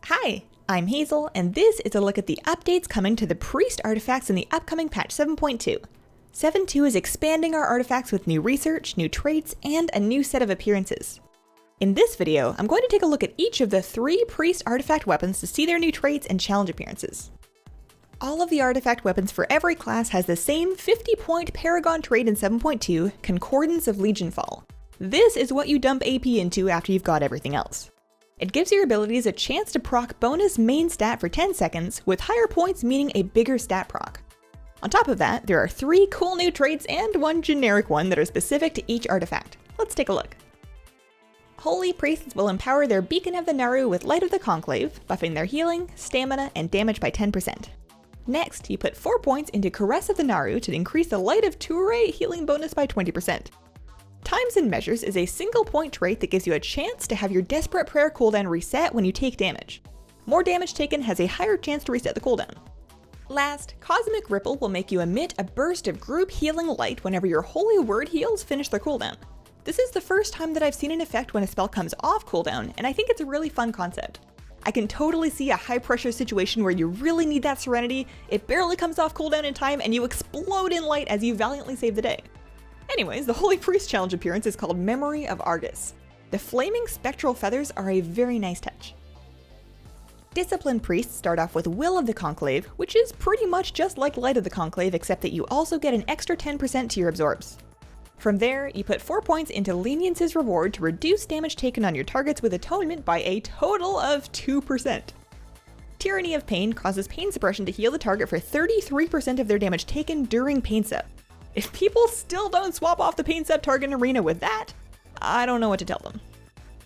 Hi, I'm Hazel, and this is a look at the updates coming to the Priest artifacts in the upcoming patch 7.2. 7.2 is expanding our artifacts with new research, new traits, and a new set of appearances. In this video, I'm going to take a look at each of the 3 Priest artifact weapons to see their new traits and challenge appearances. All of the artifact weapons for every class has the same 50-point Paragon trait in 7.2, Concordance of Legionfall. This is what you dump AP into after you've got everything else. It gives your abilities a chance to proc bonus main stat for 10 seconds, with higher points meaning a bigger stat proc. On top of that, there are 3 cool new traits and 1 generic one that are specific to each artifact. Let's take a look. Holy Priests will empower their Beacon of the Naaru with Light of the Conclave, buffing their healing, stamina, and damage by 10%. Next, you put 4 points into Caress of the Naaru to increase the Light of Tuure healing bonus by 20%. Times and Measures is a single point trait that gives you a chance to have your Desperate Prayer cooldown reset when you take damage. More damage taken has a higher chance to reset the cooldown. Last, Cosmic Ripple will make you emit a burst of group healing light whenever your Holy Word heals finish their cooldown. This is the first time that I've seen an effect when a spell comes off cooldown, and I think it's a really fun concept. I can totally see a high pressure situation where you really need that Serenity, it barely comes off cooldown in time, and you explode in light as you valiantly save the day. Anyways, the Holy Priest challenge appearance is called Memory of Argus. The flaming spectral feathers are a very nice touch. Disciplined Priests start off with Will of the Conclave, which is pretty much just like Light of the Conclave, except that you also get an extra 10% to your absorbs. From there, you put 4 points into Lenience's reward to reduce damage taken on your targets with Atonement by a total of 2%. Tyranny of Pain causes pain suppression to heal the target for 33% of their damage taken during pain sep. If people still don't swap off the pain sep target in Arena with that, I don't know what to tell them.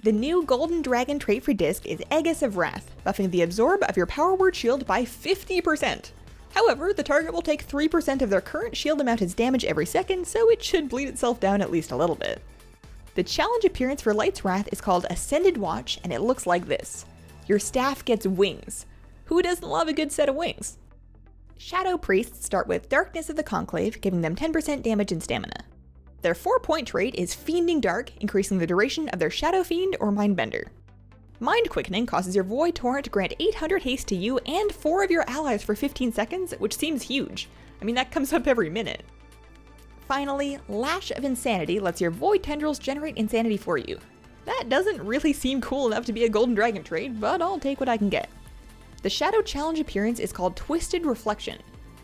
The new Golden Dragon trait for Disc is Aegis of Wrath, buffing the absorb of your power word shield by 50%. However, the target will take 3% of their current shield amount as damage every second, so it should bleed itself down at least a little bit. The challenge appearance for Light's Wrath is called Ascended Watch, and it looks like this. Your staff gets wings. Who doesn't love a good set of wings? Shadow Priests start with Darkness of the Conclave, giving them 10% damage and stamina. Their 4-point trait is Fiending Dark, increasing the duration of their Shadow Fiend or Mindbender. Mind Quickening causes your Void Torrent to grant 800 haste to you and 4 of your allies for 15 seconds, which seems huge. I mean, that comes up every minute. Finally, Lash of Insanity lets your Void Tendrils generate insanity for you. That doesn't really seem cool enough to be a Golden Dragon trait, but I'll take what I can get. The Shadow Challenge appearance is called Twisted Reflection.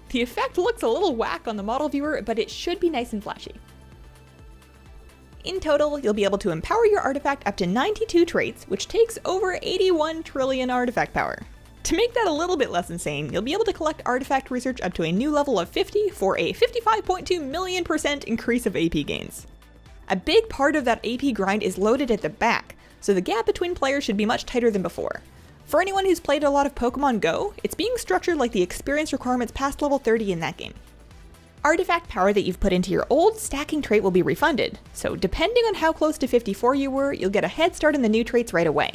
The effect looks a little whack on the model viewer, but it should be nice and flashy. In total, you'll be able to empower your artifact up to 92 traits, which takes over 81 trillion artifact power. To make that a little bit less insane, you'll be able to collect artifact research up to a new level of 50 for a 55.2 million% increase of AP gains. A big part of that AP grind is loaded at the back, so the gap between players should be much tighter than before. For anyone who's played a lot of Pokemon Go, it's being structured like the experience requirements past level 30 in that game. Artifact power that you've put into your old stacking trait will be refunded, so depending on how close to 54 you were, you'll get a head start in the new traits right away.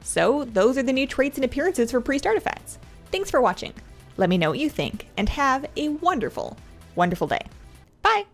So those are the new traits and appearances for Priest artifacts. Thanks for watching. Let me know what you think, and have a wonderful, wonderful day. Bye!